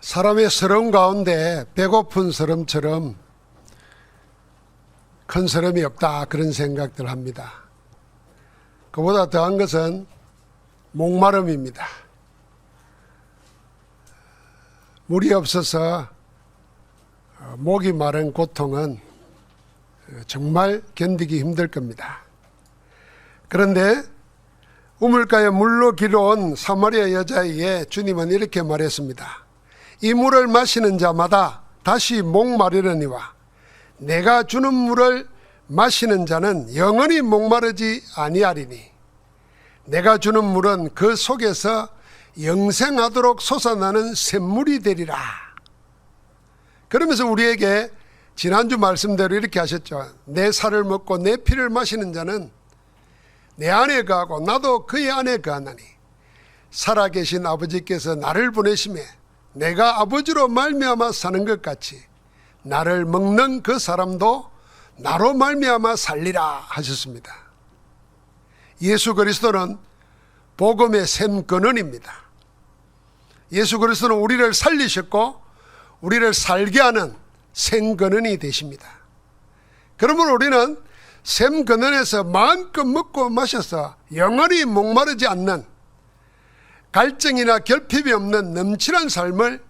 사람의 서러움 가운데 배고픈 서름처럼 큰 서름이 없다, 그런 생각들 합니다. 그보다 더한 것은 목마름입니다. 물이 없어서 목이 마른 고통은 정말 견디기 힘들 겁니다. 그런데 우물가에 물로 길어온 사마리아 여자에게 주님은 이렇게 말했습니다. 이 물을 마시는 자마다 다시 목마르려니와 내가 주는 물을 마시는 자는 영원히 목마르지 아니하리니 내가 주는 물은 그 속에서 영생하도록 솟아나는 샘물이 되리라. 그러면서 우리에게 지난주 말씀대로 이렇게 하셨죠. 내 살을 먹고 내 피를 마시는 자는 내 안에 거하고 나도 그의 안에 거하나니 살아계신 아버지께서 나를 보내심에 내가 아버지로 말미암아 사는 것 같이 나를 먹는 그 사람도 나로 말미암아 살리라 하셨습니다. 예수 그리스도는 복음의 샘근원입니다. 예수 그리스도는 우리를 살리셨고 우리를 살게 하는 생근원이 되십니다. 그러므로 우리는 샘근원에서 마음껏 먹고 마셔서 영원히 목마르지 않는, 갈증이나 결핍이 없는 넘치는 삶을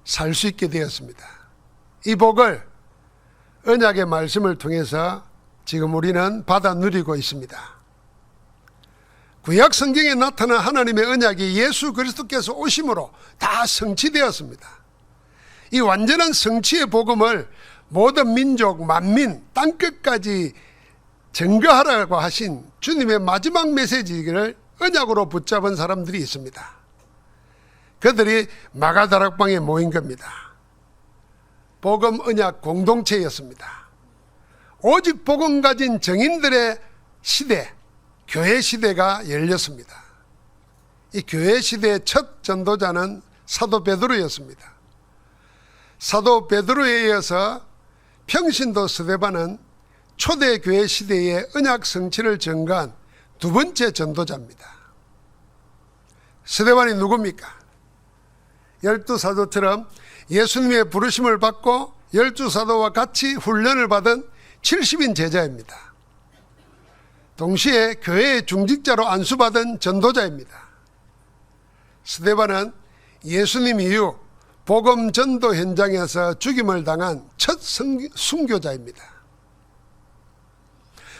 살 수 있게 되었습니다. 이 복을 언약의 말씀을 통해서 지금 우리는 받아 누리고 있습니다. 구약 성경에 나타난 하나님의 언약이 예수 그리스도께서 오심으로 다 성취되었습니다. 이 완전한 성취의 복음을 모든 민족, 만민, 땅끝까지 증거하라고 하신 주님의 마지막 메시지를 언약으로 붙잡은 사람들이 있습니다. 그들이 마가다락방에 모인 겁니다. 복음 언약 공동체였습니다. 오직 복음 가진 정인들의 시대, 교회 시대가 열렸습니다. 이 교회 시대의 첫 전도자는 사도 베드로였습니다. 사도 베드로에 이어서 평신도 스데반은 초대교회 시대의 언약 성취를 증거한 두 번째 전도자입니다. 스데반이 누굽니까? 12사도처럼 예수님의 부르심을 받고 12사도와 같이 훈련을 받은 70인 제자입니다. 동시에 교회의 중직자로 안수받은 전도자입니다. 스데반은 예수님 이후 복음 전도 현장에서 죽임을 당한 첫 순교자입니다.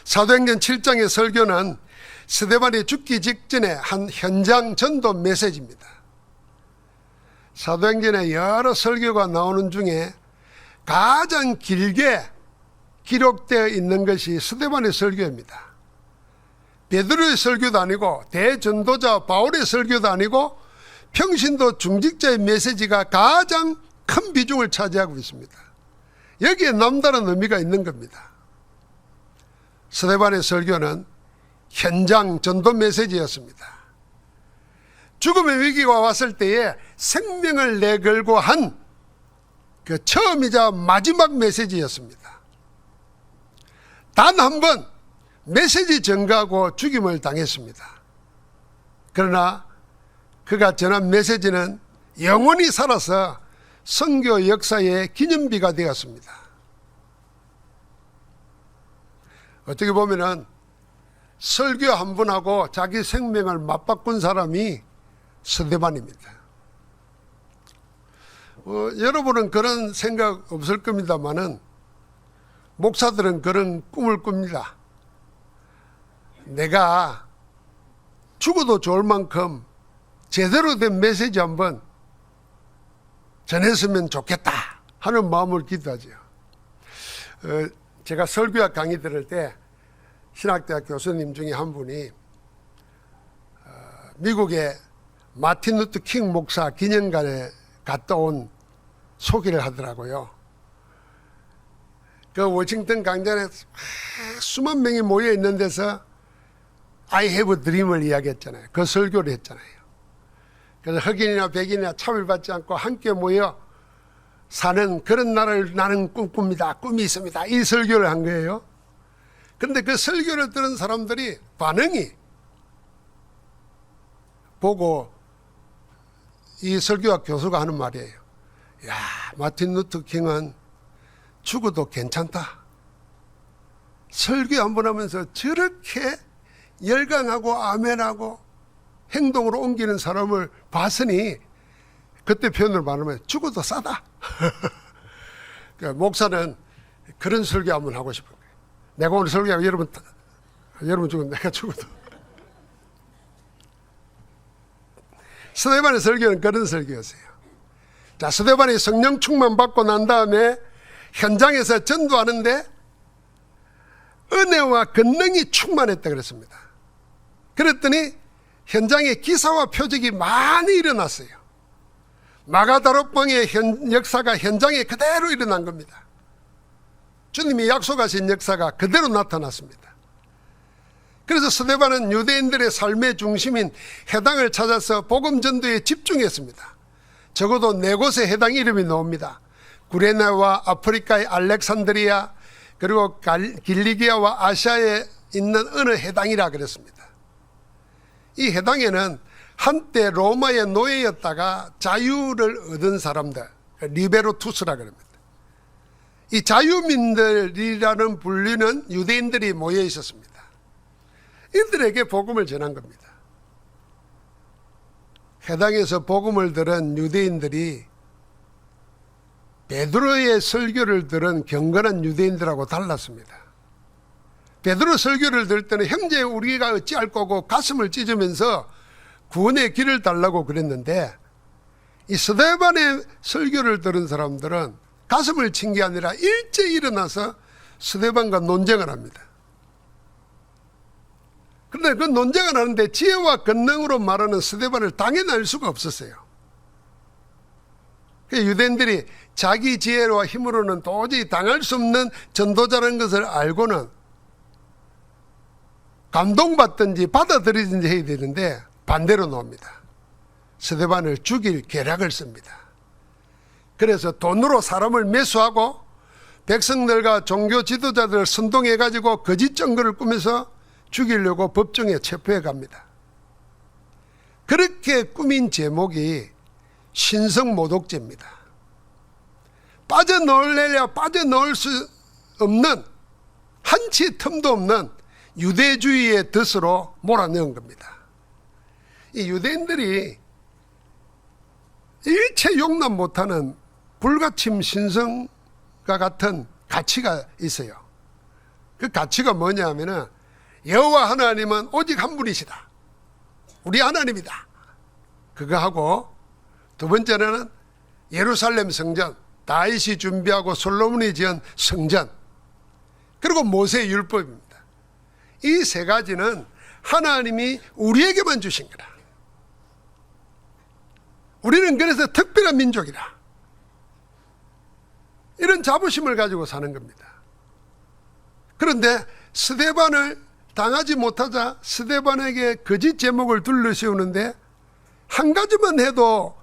사도행전 7장의 설교는 스데반이 죽기 직전에 한 현장 전도 메시지입니다. 사도행전에 여러 설교가 나오는 중에 가장 길게 기록되어 있는 것이 스데반의 설교입니다. 베드로의 설교도 아니고 대전도자 바울의 설교도 아니고 평신도 중직자의 메시지가 가장 큰 비중을 차지하고 있습니다. 여기에 남다른 의미가 있는 겁니다. 스데반의 설교는 현장 전도 메시지였습니다. 죽음의 위기가 왔을 때에 생명을 내걸고 한 그 처음이자 마지막 메시지였습니다. 단 한 번 메시지 전가하고 죽임을 당했습니다. 그러나 그가 전한 메시지는 영원히 살아서 선교 역사의 기념비가 되었습니다. 어떻게 보면은 설교 한 분하고 자기 생명을 맞바꾼 사람이 스데반입니다. 여러분은 그런 생각 없을 겁니다만은 목사들은 그런 꿈을 꿉니다. 내가 죽어도 좋을 만큼 제대로 된 메시지 한번 전했으면 좋겠다 하는 마음을 기도하죠. 제가 설교학 강의 들을 때 신학대학 교수님 중에 한 분이 미국의 마틴 루터 킹 목사 기념관에 갔다 온 소개를 하더라고요. 그 워싱턴 광장에 수만 명이 모여 있는 데서 I have a dream을 이야기했잖아요. 그 설교를 했잖아요. 그래서 흑인이나 백인이나 차별받지 않고 함께 모여 사는 그런 나라를 나는 꿈꿉니다. 꿈이 있습니다. 이 설교를 한 거예요. 그런데 그 설교를 들은 사람들이 반응이 보고 이 설교학 교수가 하는 말이에요. 야, 마틴 루터 킹은 죽어도 괜찮다. 설교 한 번 하면서 저렇게 열광하고 아멘하고 행동으로 옮기는 사람을 봤으니 그때 표현을 말하면 죽어도 싸다. 그러니까 목사는 그런 설교 한번 하고 싶은 거예요. 내가 오늘 설교하고 여러분 죽어도 내가 죽어도. 스데반의 설교는 그런 설교였어요. 자, 스데반이 성령 충만 받고 난 다음에 현장에서 전도하는데 은혜와 권능이 충만했다 그랬습니다. 그랬더니 현장에 기사와 표적이 많이 일어났어요. 마가다락방의 역사가 현장에 그대로 일어난 겁니다. 주님이 약속하신 역사가 그대로 나타났습니다. 그래서 스데반은 유대인들의 삶의 중심인 해당을 찾아서 복음 전도에 집중했습니다. 적어도 4곳의 해당 이름이 나옵니다. 구레네와 아프리카의 알렉산드리아, 그리고 길리기아와 아시아에 있는 어느 해당이라 그랬습니다. 이 해당에는 한때 로마의 노예였다가 자유를 얻은 사람들, 리베로투스라 그럽니다. 이 자유민들이라는 불리는 유대인들이 모여 있었습니다. 이들에게 복음을 전한 겁니다. 해당에서 복음을 들은 유대인들이 베드로의 설교를 들은 경건한 유대인들하고 달랐습니다. 베드로 설교를 들을 때는 형제 우리가 어찌할 거고 가슴을 찢으면서 구원의 길을 달라고 그랬는데, 이 스데반의 설교를 들은 사람들은 가슴을 친 게 아니라 일제히 일어나서 스데반과 논쟁을 합니다. 그런데 그 논쟁을 하는데 지혜와 권능으로 말하는 스데반을 당해낼 수가 없었어요. 유대인들이 자기 지혜와 힘으로는 도저히 당할 수 없는 전도자라는 것을 알고는 감동받든지 받아들이든지 해야 되는데 반대로 나옵니다. 스데반을 죽일 계략을 씁니다. 그래서 돈으로 사람을 매수하고 백성들과 종교 지도자들을 선동해가지고 거짓 증거를 꾸며서 죽이려고 법정에 체포해 갑니다. 그렇게 꾸민 제목이 신성모독죄입니다. 빠져넣으려야 빠져넣을 수 없는, 한치의 틈도 없는 유대주의의 덫으로 몰아넣은 겁니다. 이 유대인들이 일체 용납 못하는 불가침 신성과 같은 가치가 있어요. 그 가치가 뭐냐 하면은 여호와 하나님은 오직 한 분이시다. 우리 하나님이다. 그거 하고, 두 번째는 예루살렘 성전, 다윗이 준비하고 솔로몬이 지은 성전, 그리고 모세의 율법입니다. 이 세 가지는 하나님이 우리에게만 주신 거라. 우리는 그래서 특별한 민족이라. 이런 자부심을 가지고 사는 겁니다. 그런데 스데반을 당하지 못하자 스데반에게 거짓 제목을 둘러씌우는데 한 가지만 해도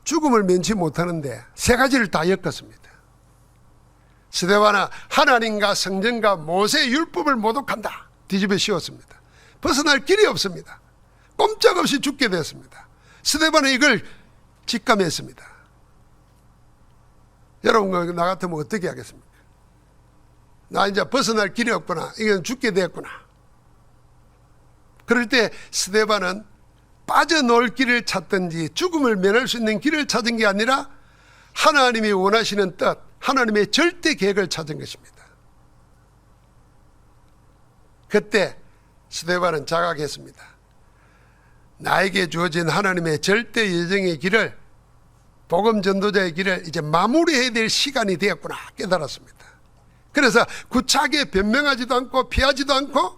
죽음을 면치 못하는데 세 가지를 다 엮었습니다. 스데반은 하나님과 성전과 모세의 율법을 모독한다. 뒤집어 씌웠습니다. 벗어날 길이 없습니다. 꼼짝없이 죽게 되었습니다. 스데반은 이걸 직감했습니다. 여러분, 나 같으면 어떻게 하겠습니까? 나 이제 벗어날 길이 없구나. 이건 죽게 되었구나. 그럴 때 스데반은 빠져나올 길을 찾든지 죽음을 면할 수 있는 길을 찾은 게 아니라 하나님이 원하시는 뜻, 하나님의 절대 계획을 찾은 것입니다. 그때 스데반은 자각했습니다. 나에게 주어진 하나님의 절대 예정의 길을, 복음 전도자의 길을 이제 마무리해야 될 시간이 되었구나 깨달았습니다. 그래서 구차하게 변명하지도 않고 피하지도 않고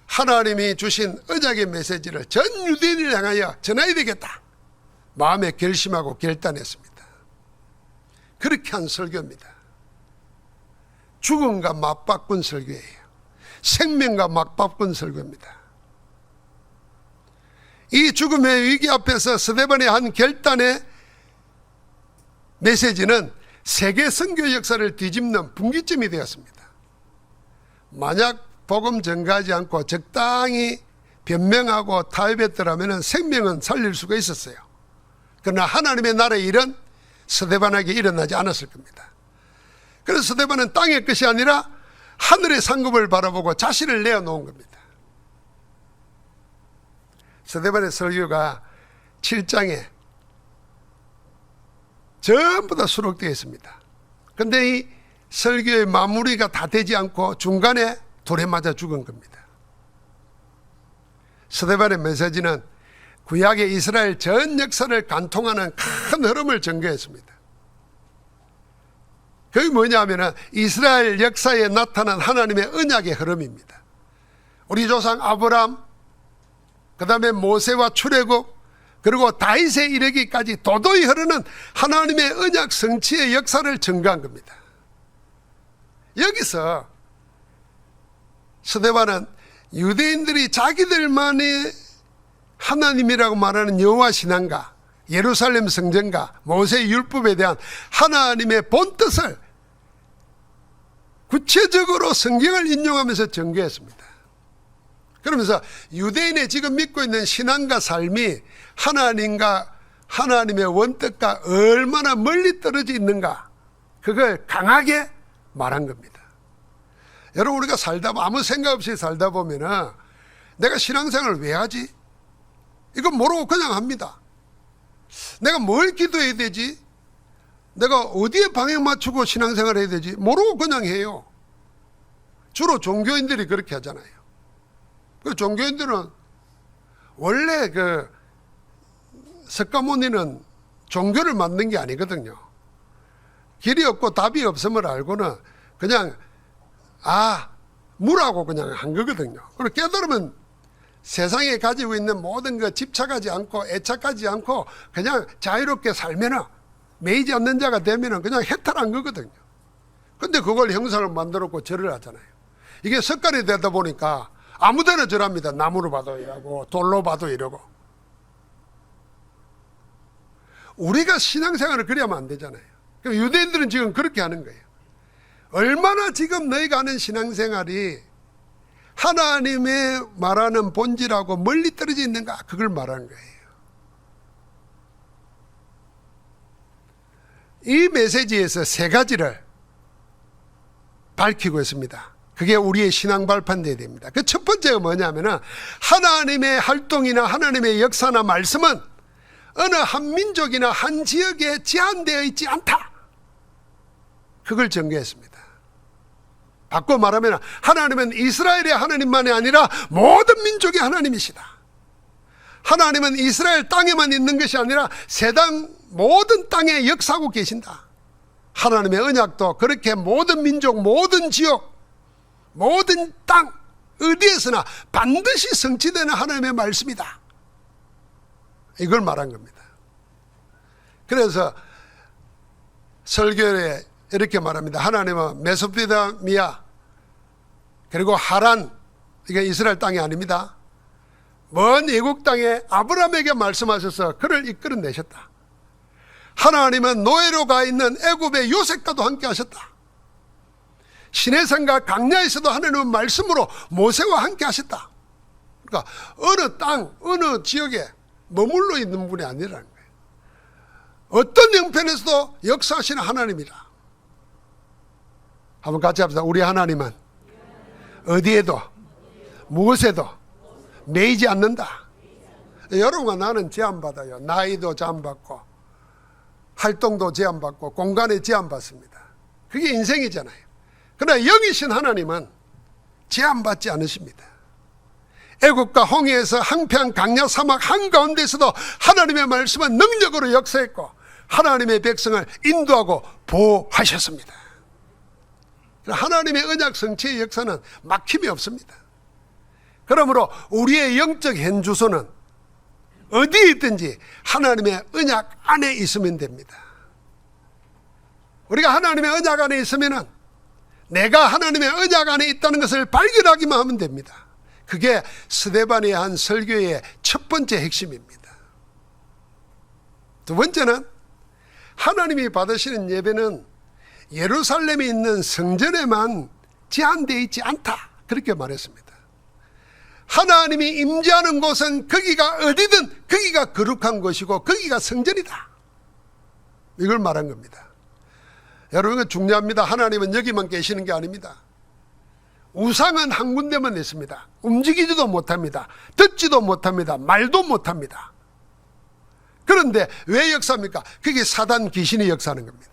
하나님이 주신 언약의 메시지를 전 유대인을 향하여 전해야 되겠다. 마음에 결심하고 결단했습니다. 그렇게 한 설교입니다. 죽음과 맞바꾼 설교예요. 생명과 맞바꾼 설교입니다. 이 죽음의 위기 앞에서 스데반의 한 결단의 메시지는 세계 선교 역사를 뒤집는 분기점이 되었습니다. 만약 복음 전가하지 않고 적당히 변명하고 타협했더라면 생명은 살릴 수가 있었어요. 그러나 하나님의 나라의 일은 스데반에게 일어나지 않았을 겁니다. 그래서 스데반은 땅의 것이 아니라 하늘의 상급을 바라보고 자신을 내어놓은 겁니다. 스데반의 설교가 7장에 전부 다 수록되어 있습니다. 그런데 이 설교의 마무리가 다 되지 않고 중간에 돌에 맞아 죽은 겁니다. 스데반의 메시지는 구약의 이스라엘 전 역사를 관통하는 큰 흐름을 전개했습니다. 그게 뭐냐면 이스라엘 역사에 나타난 하나님의 언약의 흐름입니다. 우리 조상 아브람, 그 다음에 모세와 출애굽, 그리고 다윗에 이르기까지 도도히 흐르는 하나님의 언약 성취의 역사를 전가한 겁니다. 여기서 스데반은 유대인들이 자기들만의 하나님이라고 말하는 여호와 신앙과 예루살렘 성전과 모세의 율법에 대한 하나님의 본뜻을 구체적으로 성경을 인용하면서 전개했습니다. 그러면서 유대인의 지금 믿고 있는 신앙과 삶이 하나님과 하나님의 원뜻과 얼마나 멀리 떨어져 있는가, 그걸 강하게 말한 겁니다. 여러분, 우리가 살다 아무 생각 없이 살다 보면은 내가 신앙생활을 왜 하지? 이거 모르고 그냥 합니다. 내가 뭘 기도해야 되지? 내가 어디에 방향 맞추고 신앙생활 해야 되지? 모르고 그냥 해요. 주로 종교인들이 그렇게 하잖아요. 그 종교인들은 원래 석가모니는 종교를 만든 게 아니거든요. 길이 없고 답이 없음을 알고는 그냥 무라고 그냥 한 거거든요. 그리고 깨달으면 세상에 가지고 있는 모든 거 집착하지 않고 애착하지 않고 그냥 자유롭게 살면은, 매이지 않는 자가 되면은 그냥 해탈한 거거든요. 근데 그걸 형상을 만들었고 절을 하잖아요. 이게 습관이 되다 보니까 아무데나 절합니다. 나무로 봐도 이러고 돌로 봐도 이러고. 우리가 신앙생활을 그리 하면 안 되잖아요. 유대인들은 지금 그렇게 하는 거예요. 얼마나 지금 너희가 하는 신앙생활이 하나님의 말하는 본질하고 멀리 떨어져 있는가, 그걸 말하는 거예요. 이 메시지에서 세 가지를 밝히고 있습니다. 그게 우리의 신앙 발판돼야 됩니다. 그 첫 번째가 뭐냐면은 하나님의 활동이나 하나님의 역사나 말씀은 어느 한 민족이나 한 지역에 제한되어 있지 않다. 그걸 전개했습니다. 바꿔 말하면 하나님은 이스라엘의 하나님만이 아니라 모든 민족의 하나님이시다. 하나님은 이스라엘 땅에만 있는 것이 아니라 세상 모든 땅에 역사하고 계신다. 하나님의 언약도 그렇게 모든 민족, 모든 지역, 모든 땅 어디에서나 반드시 성취되는 하나님의 말씀이다. 이걸 말한 겁니다. 그래서 설교에 이렇게 말합니다. 하나님은 메소포타미아 그리고 하란, 이게 이스라엘 땅이 아닙니다. 먼 애국 땅에 아브라함에게 말씀하셔서 그를 이끌어내셨다. 하나님은 노예로 가 있는 애굽의 요셉과도 함께 하셨다. 시내산과 강야에서도 하나님은 말씀으로 모세와 함께 하셨다. 그러니까 어느 땅, 어느 지역에 머물러 있는 분이 아니라는 거예요. 어떤 형편에서도 역사하시는 하나님이라. 한번 같이 합시다. 우리 하나님은 어디에도 무엇에도 매이지 않는다. 여러분과 나는 제한받아요. 나이도 제한받고 활동도 제한받고 공간에 제한받습니다. 그게 인생이잖아요. 그러나 영이신 하나님은 제한받지 않으십니다. 애국과 홍해에서 항평 강야 사막 한가운데서도 하나님의 말씀은 능력으로 역사했고 하나님의 백성을 인도하고 보호하셨습니다. 하나님의 언약 성취의 역사는 막힘이 없습니다. 그러므로 우리의 영적 현주소는 어디에 있든지 하나님의 언약 안에 있으면 됩니다. 우리가 하나님의 언약 안에 있으면 내가 하나님의 언약 안에 있다는 것을 발견하기만 하면 됩니다. 그게 스데반이 한 설교의 첫 번째 핵심입니다. 두 번째는 하나님이 받으시는 예배는 예루살렘에 있는 성전에만 제한되어 있지 않다. 그렇게 말했습니다. 하나님이 임재하는 곳은 거기가 어디든 거기가 거룩한 곳이고 거기가 성전이다. 이걸 말한 겁니다. 여러분, 이거 중요합니다. 하나님은 여기만 계시는 게 아닙니다. 우상은 한 군데만 있습니다. 움직이지도 못합니다. 듣지도 못합니다. 말도 못합니다. 그런데 왜 역사합니까? 그게 사단 귀신이 역사하는 겁니다.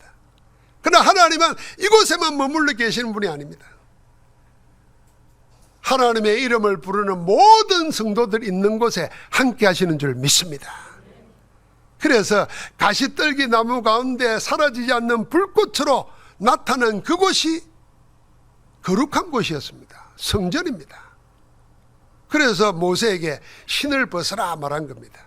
그러나 하나님은 이곳에만 머물러 계시는 분이 아닙니다. 하나님의 이름을 부르는 모든 성도들 있는 곳에 함께 하시는 줄 믿습니다. 그래서 가시떨기 나무 가운데 사라지지 않는 불꽃으로 나타난 그곳이 거룩한 곳이었습니다. 성전입니다. 그래서 모세에게 신을 벗어라 말한 겁니다.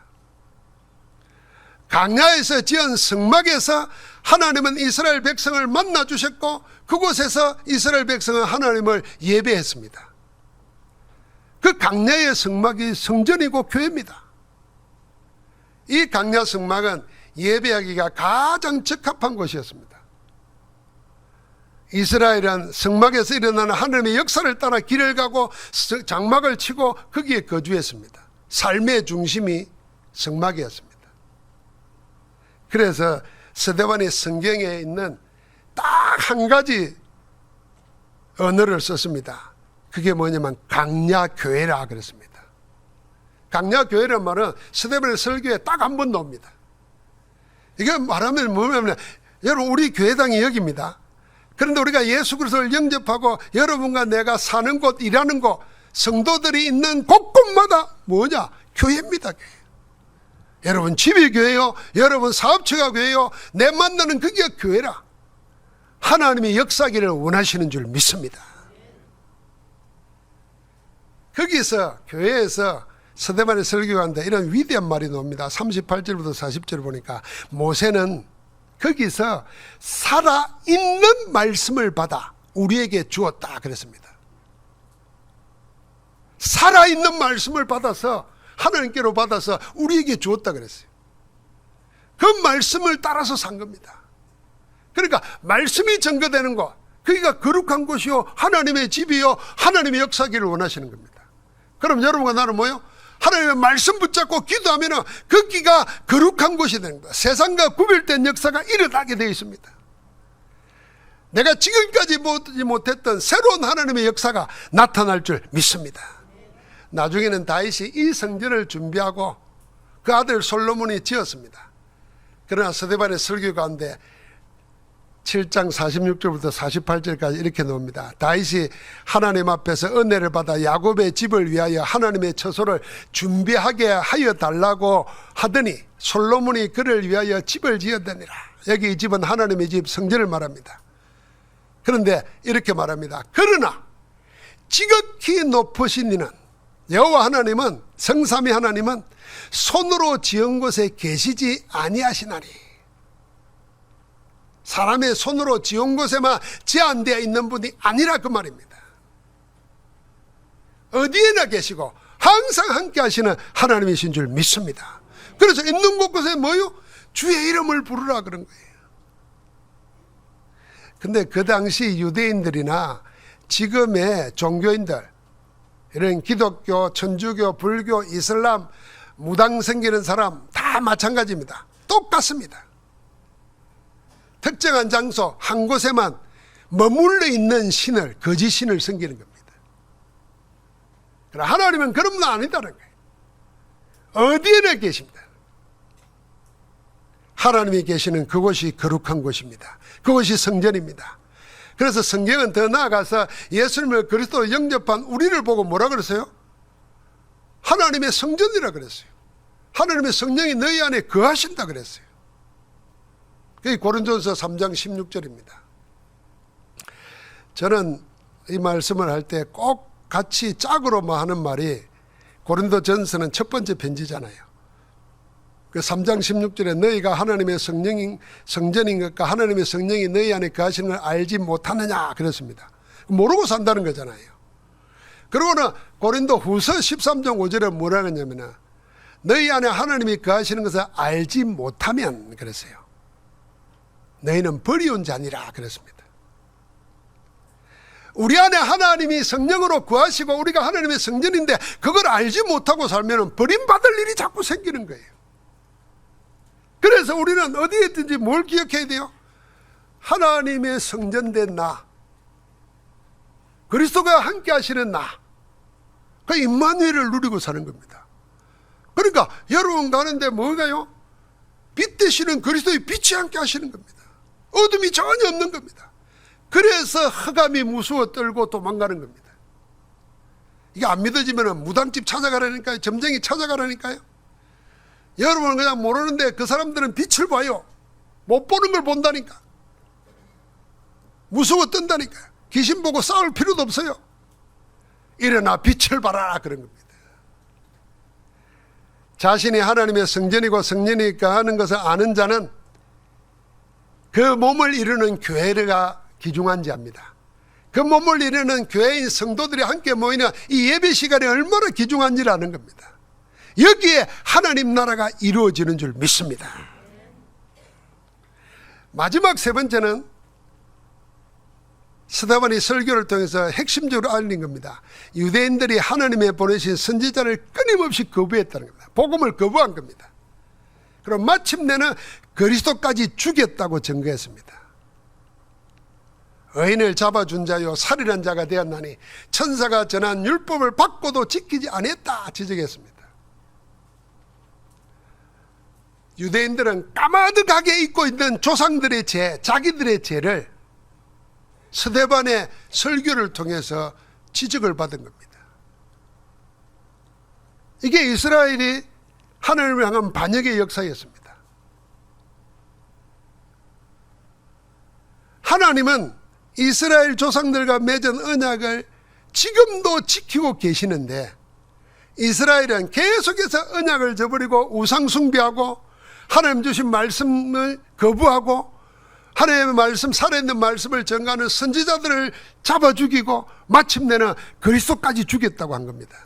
광야에서 지은 성막에서 하나님은 이스라엘 백성을 만나 주셨고 그곳에서 이스라엘 백성은 하나님을 예배했습니다. 그 광야의 성막이 성전이고 교회입니다. 이 광야 성막은 예배하기가 가장 적합한 곳이었습니다. 이스라엘은 성막에서 일어나는 하나님의 역사를 따라 길을 가고 장막을 치고 거기에 거주했습니다. 삶의 중심이 성막이었습니다. 그래서 스데반이 성경에 있는 딱 한 가지 언어를 썼습니다. 그게 뭐냐면 광야교회라 그랬습니다. 광야교회란 말은 스데반의 설교에 딱 한 번 나옵니다. 이게 말하면 뭐냐면 여러분, 우리 교회당이 여기입니다. 그런데 우리가 예수 그리스도를 영접하고 여러분과 내가 사는 곳, 일하는 곳, 성도들이 있는 곳곳마다 뭐냐? 교회입니다. 교회. 여러분 집이 교회요, 여러분 사업처가 교회요, 내 만나는 그게 교회라. 하나님이 역사하기를 원하시는 줄 믿습니다. 거기서 교회에서 스데반의 설교하는데 이런 위대한 말이 나옵니다. 38절부터 40절 보니까 모세는 거기서 살아있는 말씀을 받아 우리에게 주었다 그랬습니다. 살아있는 말씀을 받아서 하나님께로 받아서 우리에게 주었다 그랬어요. 그 말씀을 따라서 산 겁니다. 그러니까 말씀이 증거되는 곳, 거기가 거룩한 곳이요, 하나님의 집이요, 하나님의 역사기를 원하시는 겁니다. 그럼 여러분과 나는 뭐요? 하나님의 말씀 붙잡고 기도하면 거기가 거룩한 곳이 되는 거야. 세상과 구별된 역사가 일어나게 되어 있습니다. 내가 지금까지 보지 못했던 새로운 하나님의 역사가 나타날 줄 믿습니다. 나중에는 다윗이 이 성전을 준비하고 그 아들 솔로몬이 지었습니다. 그러나 스데반의 설교 가운데 7장 46절부터 48절까지 이렇게 나옵니다. 다윗이 하나님 앞에서 은혜를 받아 야곱의 집을 위하여 하나님의 처소를 준비하게 하여 달라고 하더니 솔로몬이 그를 위하여 집을 지었더니라. 여기 이 집은 하나님의 집, 성전을 말합니다. 그런데 이렇게 말합니다. 그러나 지극히 높으신 이는, 여호와 하나님은, 성삼위 하나님은 손으로 지은 곳에 계시지 아니하시나니, 사람의 손으로 지은 곳에만 제한되어 있는 분이 아니라 그 말입니다. 어디에나 계시고 항상 함께 하시는 하나님이신 줄 믿습니다. 그래서 있는 곳곳에 뭐요? 주의 이름을 부르라 그런 거예요. 근데 그 당시 유대인들이나 지금의 종교인들, 이런 기독교, 천주교, 불교, 이슬람, 무당 섬기는 사람 다 마찬가지입니다. 똑같습니다. 특정한 장소 한 곳에만 머물러 있는 신을, 거짓 신을 섬기는 겁니다. 그러나 하나님은 그런 분 아니다는 거예요. 어디에나 계십니다. 하나님이 계시는 그곳이 거룩한 곳입니다. 그곳이 성전입니다. 그래서 성경은 더 나아가서 예수님을 그리스도로 영접한 우리를 보고 뭐라 그랬어요? 하나님의 성전이라 그랬어요. 하나님의 성령이 너희 안에 거하신다 그랬어요. 그게 고린도전서 3장 16절입니다. 저는 이 말씀을 할 때 꼭 같이 짝으로 하는 말이, 고린도전서는 첫 번째 편지잖아요. 그 3장 16절에 너희가 하나님의 성전인 것과 하나님의 성령이 너희 안에 거하시는 걸 알지 못하느냐 그랬습니다. 모르고 산다는 거잖아요. 그러고는 고린도 후서 13장 5절에 뭐라 하냐면 너희 안에 하나님이 거하시는 것을 알지 못하면 그랬어요. 너희는 버리온 자니라 그랬습니다. 우리 안에 하나님이 성령으로 거하시고 우리가 하나님의 성전인데 그걸 알지 못하고 살면 버림받을 일이 자꾸 생기는 거예요. 그래서 우리는 어디에 있든지 뭘 기억해야 돼요? 하나님의 성전된 나, 그리스도가 함께 하시는 나, 그 임마누엘을 누리고 사는 겁니다. 그러니까 여러분 가는데 뭐가요? 빛 되시는 그리스도의 빛이 함께 하시는 겁니다. 어둠이 전혀 없는 겁니다. 그래서 흑암이 무서워 떨고 도망가는 겁니다. 이게 안 믿어지면 무당집 찾아가라니까요. 점쟁이 찾아가라니까요. 여러분은 그냥 모르는데 그 사람들은 빛을 봐요. 못 보는 걸 본다니까. 무서워 뜬다니까요. 귀신 보고 싸울 필요도 없어요. 일어나 빛을 봐라 그런 겁니다. 자신이 하나님의 성전이고 성전이니까 하는 것을 아는 자는 그 몸을 이루는 교회가 귀중한지 압니다. 그 몸을 이루는 교회인 성도들이 함께 모이는 이 예배 시간이 얼마나 귀중한지를 아는 겁니다. 여기에 하나님 나라가 이루어지는 줄 믿습니다. 마지막 세 번째는 스데반이 설교를 통해서 핵심적으로 알린 겁니다. 유대인들이 하나님의 보내신 선지자를 끊임없이 거부했다는 겁니다. 복음을 거부한 겁니다. 그럼 마침내는 그리스도까지 죽였다고 증거했습니다. 의인을 잡아준 자요 살인한 자가 되었나니 천사가 전한 율법을 받고도 지키지 않았다 지적했습니다. 유대인들은 까마득하게 잊고 있는 조상들의 죄, 자기들의 죄를 스데반의 설교를 통해서 지적을 받은 겁니다. 이게 이스라엘이 하나님을 향한 반역의 역사였습니다. 하나님은 이스라엘 조상들과 맺은 언약을 지금도 지키고 계시는데 이스라엘은 계속해서 언약을 저버리고 우상 숭배하고 하나님 주신 말씀을 거부하고 하나님의 말씀, 살아있는 말씀을 전가하는 선지자들을 잡아 죽이고 마침내는 그리스도까지 죽였다고 한 겁니다.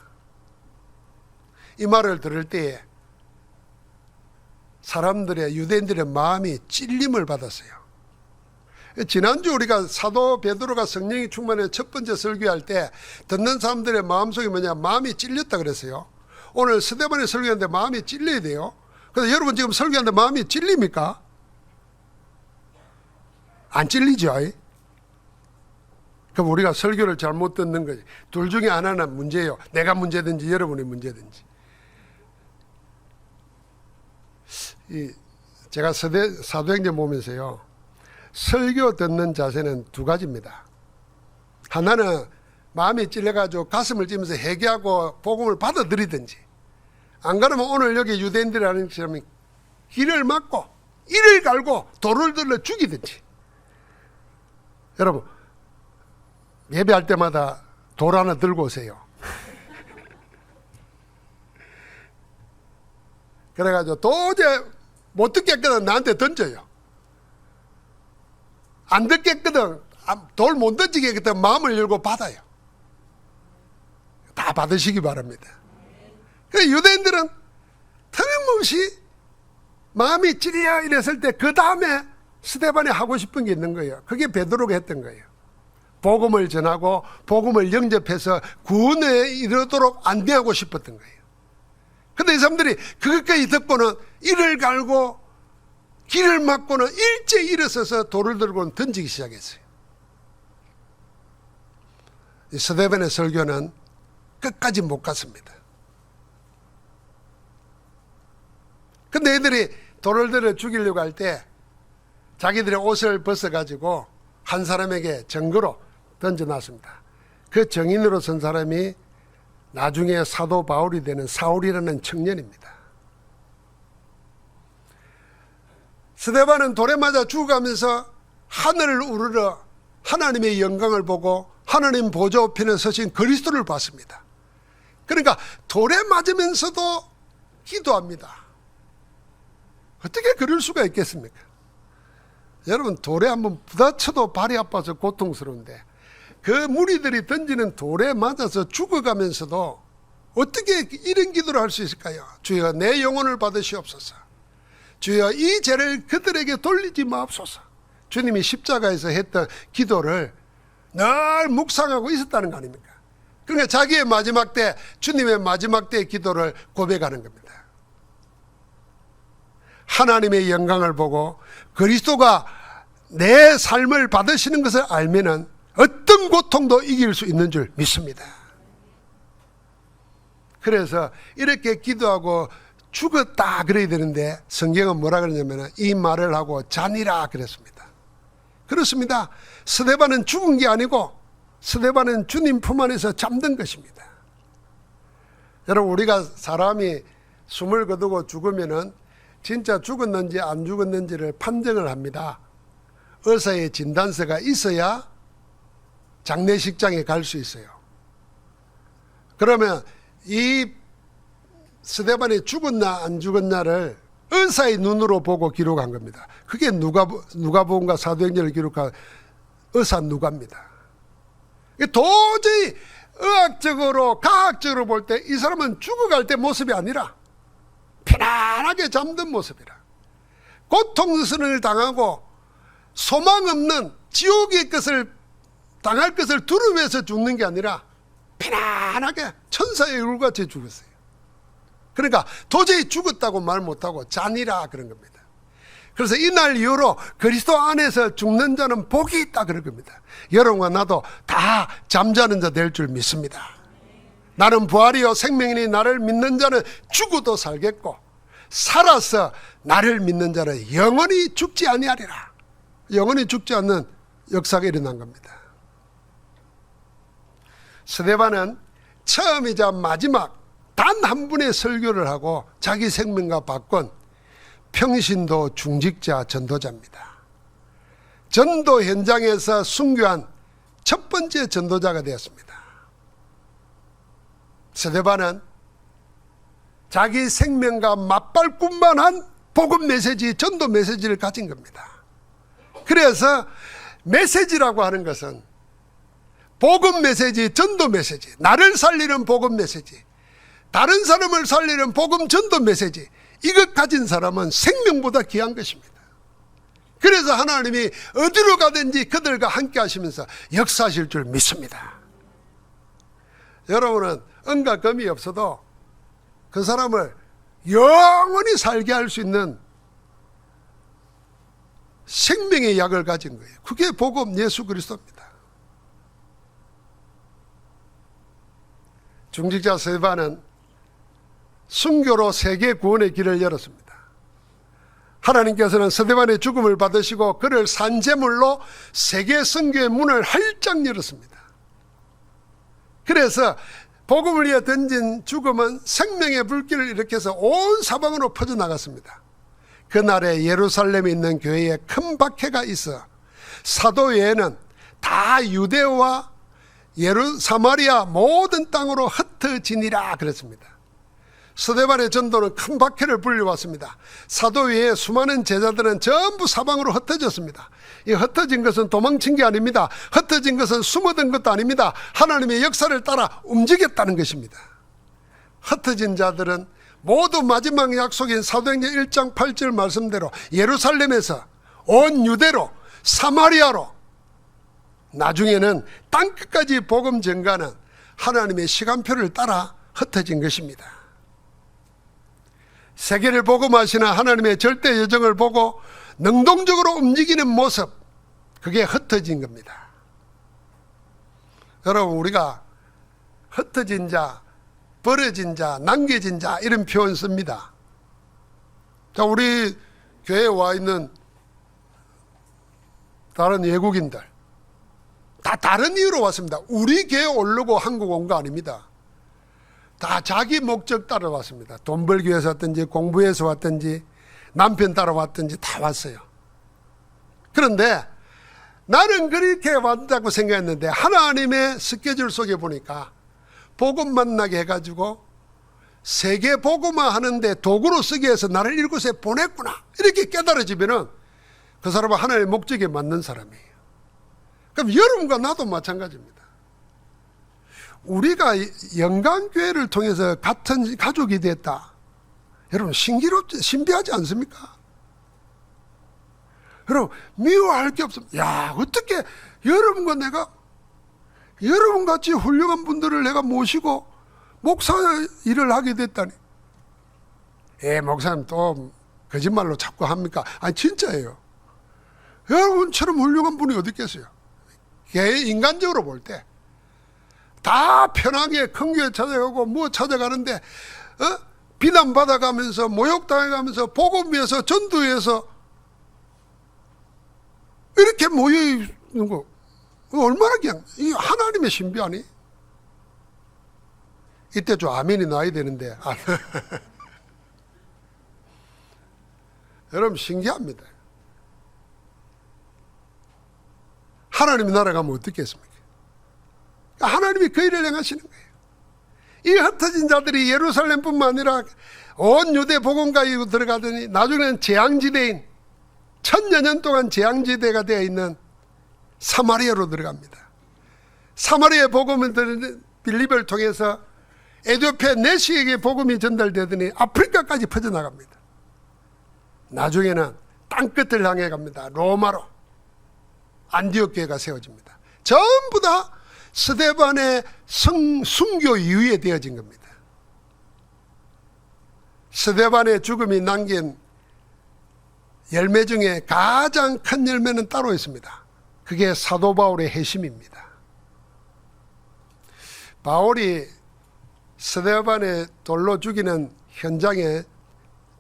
이 말을 들을 때에 사람들의 유대인들의 마음이 찔림을 받았어요. 지난주 우리가 사도 베드로가 성령이 충만해 첫 번째 설교할 때 듣는 사람들의 마음속에 뭐냐, 마음이 찔렸다 그랬어요. 오늘 스데반의 설교하는데 마음이 찔려야 돼요. 그래서 여러분 지금 설교하는데 마음이 찔립니까? 안 찔리죠? 그럼 우리가 설교를 잘못 듣는 거지. 둘 중에 하나는 문제예요. 내가 문제든지 여러분이 문제든지. 제가 사도행전 보면서요, 설교 듣는 자세는 두 가지입니다. 하나는 마음이 찔려가지고 가슴을 찌면서 회개하고 복음을 받아들이든지, 안 그러면 오늘 여기 유대인들이라는 사람이 길을 막고 이를 갈고 돌을 들러 죽이든지. 여러분 예배할 때마다 돌 하나 들고 오세요. 그래가지고 도저히 못 듣겠거든 나한테 던져요. 안 듣겠거든, 돌 못 던지겠거든 마음을 열고 받아요. 다 받으시기 바랍니다. 그 유대인들은 틀림없이 마음이 찔려 이랬을 때 그 다음에 스데반이 하고 싶은 게 있는 거예요. 그게 베드로가 했던 거예요. 복음을 전하고 복음을 영접해서 구원에 이르도록 안내하고 싶었던 거예요. 근데 이 사람들이 그것까지 듣고는 이를 갈고 길을 막고는 일제히 일어서서 돌을 들고 던지기 시작했어요. 이 스데반의 설교는 끝까지 못 갔습니다. 근데 애들이 돌을 들어 죽이려고 할 때 자기들의 옷을 벗어가지고 한 사람에게 증거로 던져놨습니다. 그 정인으로 선 사람이 나중에 사도 바울이 되는 사울이라는 청년입니다. 스데반은 돌에 맞아 죽어가면서 하늘을 우러러 하나님의 영광을 보고 하나님 보좌 우편에 서신 그리스도를 봤습니다. 그러니까 돌에 맞으면서도 기도합니다. 어떻게 그럴 수가 있겠습니까? 여러분 돌에 한번 부딪혀도 발이 아파서 고통스러운데 그 무리들이 던지는 돌에 맞아서 죽어가면서도 어떻게 이런 기도를 할 수 있을까요? 주여 내 영혼을 받으시옵소서. 주여 이 죄를 그들에게 돌리지 마옵소서. 주님이 십자가에서 했던 기도를 늘 묵상하고 있었다는 거 아닙니까? 그러니까 자기의 마지막 때, 주님의 마지막 때의 기도를 고백하는 겁니다. 하나님의 영광을 보고 그리스도가 내 삶을 받으시는 것을 알면은 어떤 고통도 이길 수 있는 줄 믿습니다. 그래서 이렇게 기도하고 죽었다 그래야 되는데 성경은 뭐라 그러냐면 이 말을 하고 자니라 그랬습니다. 그렇습니다. 스데반은 죽은 게 아니고 스데반은 주님 품 안에서 잠든 것입니다. 여러분, 우리가 사람이 숨을 거두고 죽으면은 진짜 죽었는지 안 죽었는지를 판정을 합니다. 의사의 진단서가 있어야 장례식장에 갈 수 있어요. 그러면 이 스데반이 죽었나 안 죽었나를 의사의 눈으로 보고 기록한 겁니다. 그게 누가복음과 사도행전을 기록한 의사 누가입니다. 도저히 의학적으로 과학적으로 볼 때 이 사람은 죽어갈 때 모습이 아니라 편안하게 잠든 모습이라, 고통스러움을 당하고 소망 없는 지옥의 것을 당할 것을 두려워해서 죽는 게 아니라 편안하게 천사의 얼굴같이 죽었어요. 그러니까 도저히 죽었다고 말 못하고 자니라 그런 겁니다. 그래서 이날 이후로 그리스도 안에서 죽는 자는 복이 있다 그런 겁니다. 여러분과 나도 다 잠자는 자 될 줄 믿습니다. 나는 부활이요 생명이니 나를 믿는 자는 죽어도 살겠고 살아서 나를 믿는 자는 영원히 죽지 아니하리라. 영원히 죽지 않는 역사가 일어난 겁니다. 스데반은 처음이자 마지막 단 한 분의 설교를 하고 자기 생명과 바꾼 평신도 중직자 전도자입니다. 전도 현장에서 순교한 첫 번째 전도자가 되었습니다. 스데반은 자기 생명과 맞발꿈만 한 복음 메시지, 전도 메시지를 가진 겁니다. 그래서 메시지라고 하는 것은 복음 메시지, 전도 메시지, 나를 살리는 복음 메시지, 다른 사람을 살리는 복음 전도 메시지, 이것 가진 사람은 생명보다 귀한 것입니다. 그래서 하나님이 어디로 가든지 그들과 함께 하시면서 역사하실 줄 믿습니다. 여러분은 은과 금이 없어도 그 사람을 영원히 살게 할 수 있는 생명의 약을 가진 거예요. 그게 복음 예수 그리스도입니다. 중직자 스데반은 순교로 세계 구원의 길을 열었습니다. 하나님께서는 스데반의 죽음을 받으시고 그를 산제물로 세계 선교의 문을 활짝 열었습니다. 그래서 복음을 위해 던진 죽음은 생명의 불길을 일으켜서 온 사방으로 퍼져나갔습니다. 그날에 예루살렘에 있는 교회에 큰 박해가 있어 사도 외에는 다 유대와 사마리아 모든 땅으로 흩어지니라 그랬습니다. 스데반의 전도는 큰 박해를 불려왔습니다. 사도 외에 수많은 제자들은 전부 사방으로 흩어졌습니다. 이 흩어진 것은 도망친 게 아닙니다. 흩어진 것은 숨어든 것도 아닙니다. 하나님의 역사를 따라 움직였다는 것입니다. 흩어진 자들은 모두 마지막 약속인 사도행전 1장 8절 말씀대로 예루살렘에서 온 유대로 사마리아로 나중에는 땅끝까지 복음 전가는 하나님의 시간표를 따라 흩어진 것입니다. 세계를 복음하시는 하나님의 절대 여정을 보고 능동적으로 움직이는 모습, 그게 흩어진 겁니다. 여러분, 우리가 흩어진 자, 버려진 자, 남겨진 자 이런 표현 씁니다. 자, 우리 교회에 와 있는 다른 외국인들 다 다른 이유로 왔습니다. 우리 교회 오려고 한국 온 거 아닙니다. 다 자기 목적 따라 왔습니다. 돈 벌기 위해서 왔든지 공부해서 왔든지 남편 따라 왔든지 다 왔어요. 그런데 나는 그렇게 왔다고 생각했는데 하나님의 스케줄 속에 보니까 복음 만나게 해가지고 세계 복음화 하는데 도구로 쓰기 위해서 나를 이곳에 보냈구나 이렇게 깨달아지면은 그 사람은 하나님의 목적에 맞는 사람이에요. 그럼 여러분과 나도 마찬가지입니다. 우리가 영광교회를 통해서 같은 가족이 됐다. 여러분 신비하지 않습니까? 여러분 미워할 게 없습니다. 야, 어떻게 여러분과 내가 여러분같이 훌륭한 분들을 내가 모시고 목사 일을 하게 됐다니. 목사님 또 거짓말로 자꾸 합니까? 아니 진짜예요. 여러분처럼 훌륭한 분이 어디 있겠어요? 인간적으로 볼 때 다 편하게 큰 교회 찾아가고 뭐 찾아가는데 비난받아가면서 모욕당해가면서 복음 위해서 전도위해서 이렇게 모여있는 거 얼마나 그냥 이 하나님의 신비 아니? 이때 좀 아멘이 나와야 되는데 여러분 신기합니다. 하나님의 나라 가면 어떻겠습니까? 하나님이 그 일을 행하시는 거예요. 이 흩어진 자들이 예루살렘뿐만 아니라 온 유대 복음가에 들어가더니 나중에는 재앙지대인 1000여 년 동안 재앙지대가 되어 있는 사마리아로 들어갑니다. 사마리아 복음을 들은 빌립을 통해서 에티오피아 내시에게 복음이 전달되더니 아프리카까지 퍼져나갑니다. 나중에는 땅끝을 향해 갑니다. 로마로 안디옥 교회가 세워집니다. 전부 다 스데반의 순교 이후에 되어진 겁니다. 스데반의 죽음이 남긴 열매 중에 가장 큰 열매는 따로 있습니다. 그게 사도 바울의 회심입니다. 바울이 스데반의 돌로 죽이는 현장에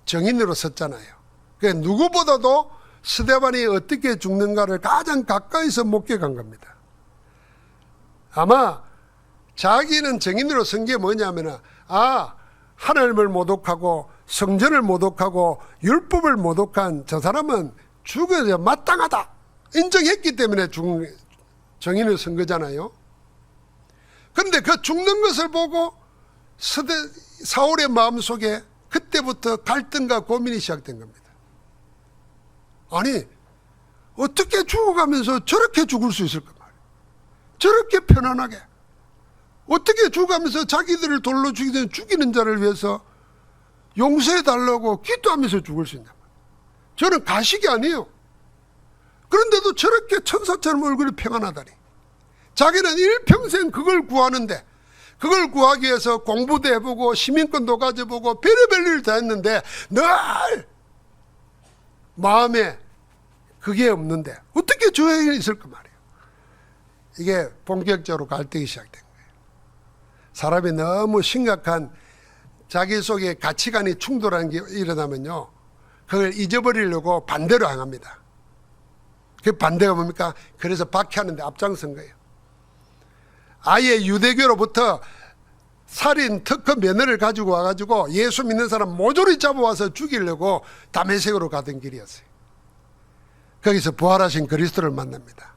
증인으로 섰잖아요. 그러니까 누구보다도 스데반이 어떻게 죽는가를 가장 가까이서 목격한 겁니다. 아마 자기는 증인으로 선 게 뭐냐면 하나님을 모독하고 성전을 모독하고 율법을 모독한 저 사람은 죽어야 마땅하다 인정했기 때문에 증인을 선 거잖아요. 그런데 그 죽는 것을 보고 사울의 마음속에 그때부터 갈등과 고민이 시작된 겁니다. 아니 어떻게 죽어가면서 저렇게 죽을 수 있을까 말이야. 저렇게 편안하게 어떻게 죽어가면서 자기들을 돌로 죽이든 죽이는 자를 위해서 용서해달라고 기도하면서 죽을 수 있냐. 저는 가식이 아니에요. 그런데도 저렇게 천사처럼 얼굴이 평안하다니. 자기는 일평생 그걸 구하는데 그걸 구하기 위해서 공부도 해보고 시민권도 가져보고 별의별 일을 다 했는데 늘 마음에 그게 없는데 어떻게 저에게 있을까 말이에요. 이게 본격적으로 갈등이 시작된 거예요. 사람이 너무 심각한 자기 속에 가치관이 충돌하는 게 일어나면요, 그걸 잊어버리려고 반대로 행합니다. 그 반대가 뭡니까? 그래서 박해하는데 앞장선 거예요. 아예 유대교로부터 살인 특허 면허를 가지고 와가지고 예수 믿는 사람 모조리 잡아와서 죽이려고 다메섹으로 가던 길이었어요. 거기서 부활하신 그리스도를 만납니다.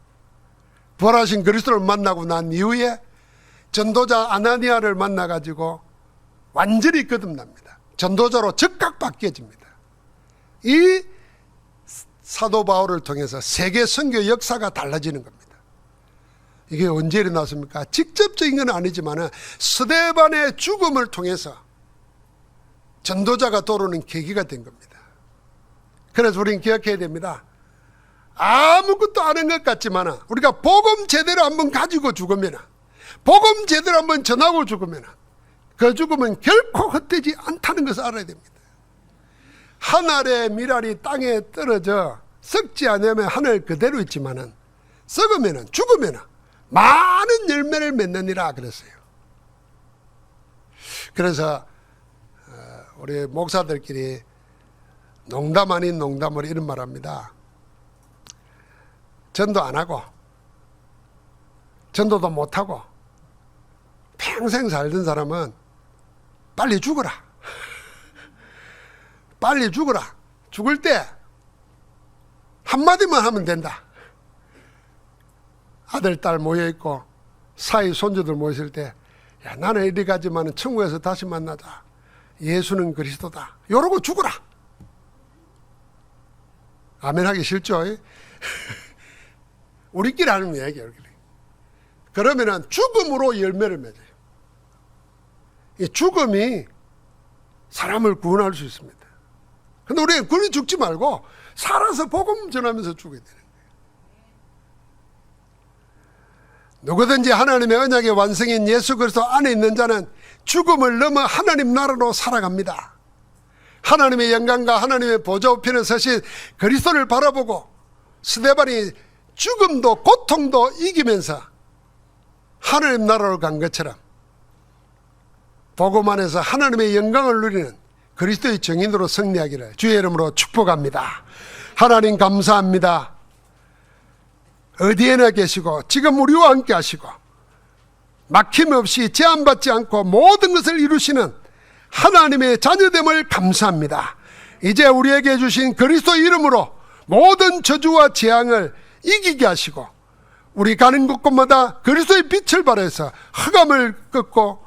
부활하신 그리스도를 만나고 난 이후에 전도자 아나니아를 만나가지고 완전히 거듭납니다. 전도자로 즉각 바뀌어집니다. 이 사도 바울을 통해서 세계 선교 역사가 달라지는 겁니다. 이게 언제 일어났습니까? 직접적인 건 아니지만 스데반의 죽음을 통해서 전도자가 돌아오는 계기가 된 겁니다. 그래서 우리는 기억해야 됩니다. 아무것도 아는 것 같지만 우리가 복음 제대로 한번 가지고 죽으면, 복음 제대로 한번 전하고 죽으면 그 죽음은 결코 헛되지 않다는 것을 알아야 됩니다. 하늘의 밀알이 땅에 떨어져 썩지 않으면 하늘 그대로 있지만은 썩으면은 죽으면은 많은 열매를 맺느니라 그랬어요. 그래서 우리 목사들끼리 농담 아닌 농담으로 이런 말합니다. 전도 안 하고 전도도 못하고 평생 살던 사람은 빨리 죽어라. 빨리 죽어라. 죽을 때 한마디만 하면 된다. 아들, 딸 모여있고 사이 손주들 모였을 때, 야, 나는 이리 가지만 천국에서 다시 만나자. 예수는 그리스도다. 이러고 죽어라. 아멘 하기 싫죠? 우리끼리 하는 얘기예요. 그러면은 죽음으로 열매를 맺어요. 이 죽음이 사람을 구원할 수 있습니다. 근데 우리는 그리 죽지 말고 살아서 복음 전하면서 죽어야 되는 거예요. 누구든지 하나님의 언약의 완성인 예수 그리스도 안에 있는 자는 죽음을 넘어 하나님 나라로 살아갑니다. 하나님의 영광과 하나님의 보좌 우편에 서신 그리스도를 바라보고 스데반이 죽음도 고통도 이기면서 하나님 나라로 간 것처럼 복음 안에서 하나님의 영광을 누리는 그리스도의 증인으로 승리하기를 주의 이름으로 축복합니다. 하나님 감사합니다. 어디에나 계시고 지금 우리와 함께 하시고 막힘없이 제한받지 않고 모든 것을 이루시는 하나님의 자녀됨을 감사합니다. 이제 우리에게 주신 그리스도 이름으로 모든 저주와 재앙을 이기게 하시고 우리 가는 곳곳마다 그리스도의 빛을 발해서 흑암을 꺾고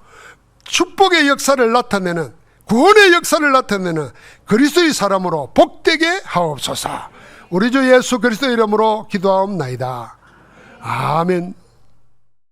축복의 역사를 나타내는, 구원의 역사를 나타내는 그리스도의 사람으로 복되게 하옵소서. 우리 주 예수 그리스도 이름으로 기도하옵나이다. 아멘.